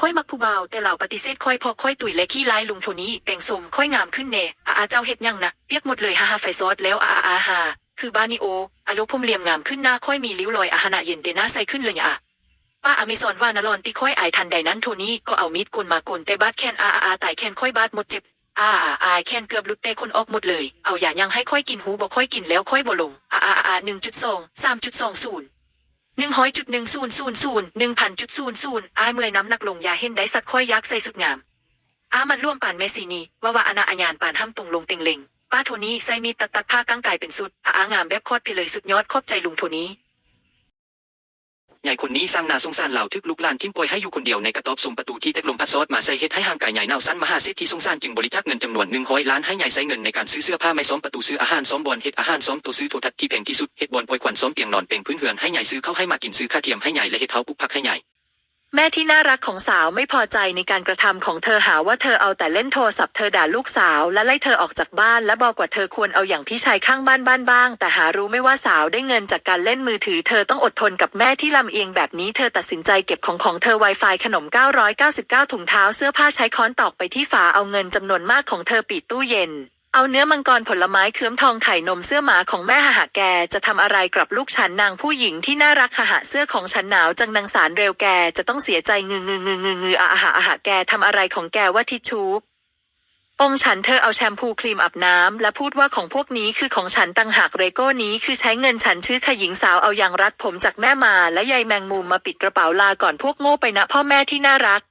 ค่อยมักผู้บ่าวแต่เหล่าปฏิเสธค่อยพอค่อยตุยและขี้ร้ายลุงโทนี่แต่งสมค่อยงามขึ้นแน่อาเจ้าเฮ็ดยังนะเปียกหมดเลยฮ่าไฟซอสแล้วฮาคือบ้านิโออาลุพมเหลี่ยมงามขึ้นหน้าค่อยมีริ้วรอยหนะเย็นเตหน้าใสขึ้นเลยป้าอเมซอนว่านารอนตีค่อยอายทันใดนั้นโทนี่ก็เอามีดกลมากลแต่บาดแคนตายแคนค่อยบาดหมดเจ็บแคนเกือบหลุดแต่คนออกหมดเลยเอาอย่ายังให้ค่อยกินหูบ่ค่อยกินแล้วค่อยบ่ลง1.2 3.20 100.1000 1,000.00เมื่อยน้ำหนักลงอย่าเห็นได้สัตว์ค่อยยักษ์ใส่สุดงามมันร่วมป่านแม่สีนีว่าอาณาอัญญานป่านห้ำตรงลงเต็งเล็งป้าโทนี่ใส่มีตัดผ้าก้างกายเป็นสุดงามแบบคอดไปเลยสุดยอดขอบใจลุงโทนี่ใหญ่คนนี้สร้างนาสงสารเหล่าทึกลุกลานทิ้งปล่อยให้อยู่คนเดียวในกระต๊อบสมประตูที่เต็กลมพัดซอดมาใส่เฮ็ดให้ห่างกายใหญ่เน่าสั้นมหาเศรษฐีสงสารจึงบริจาคเงินจำนวน100 ล้านให้ใหญ่ใส่เงินในการซื้อเสื้อผ้าไม้ซ้อมประตูซื้ออาหารซ้อมบอลเฮ็ดอาหารซ้อมตัวซื้อโทรทัศน์ที่แพงที่สุดเฮ็ดบอลปล่อยควันซ้อมเตียงนอนเป็นพื้นเหือนให้ใหญ่ซื้อเข้าให้มากินซื้อข้าเทียมให้ใหญ่และเฮ็ดเท้าปุกพักให้ใหญ่แม่ที่น่ารักของสาวไม่พอใจในการกระทำของเธอหาว่าเธอเอาแต่เล่นโทรศัพท์เธอด่าลูกสาวและไล่เธอออกจากบ้านและบอกว่าเธอควรเอาอย่างพี่ชายข้างบ้านบ้างแต่หารู้ไม่ว่าสาวได้เงินจากการเล่นมือถือเธอต้องอดทนกับแม่ที่ลำเอียงแบบนี้เธอตัดสินใจเก็บของเธอ Wi-Fi ขนม999ถุงเท้าเสื้อผ้าใช้ค้อนตอกไปที่ฝาเอาเงินจำนวนมากของเธอปิดตู้เย็นเอาเนื้อมังกรผลไม้เคื้อมทองไข่นมเสื้อหมาของแม่หะแกจะทำอะไรกับลูกฉันนางผู้หญิงที่น่ารักหะเสื้อของฉันหนาวจังนางสารเร็วแกจะต้องเสียใจงือแกทำอะไรของแกว่าทิชชูองฉันเธอเอาแชมพูครีมอาบน้ำและพูดว่าของพวกนี้คือของฉันต่างหากเรโก้นี้คือใช้เงินฉันชื่อขยิงสาวเอายางรัดผมจากแม่มาและใยแมงมุมมาปิดกระเป๋าลาก่อนพวกโง่ไปนะพ่อแม่ที่น่ารัก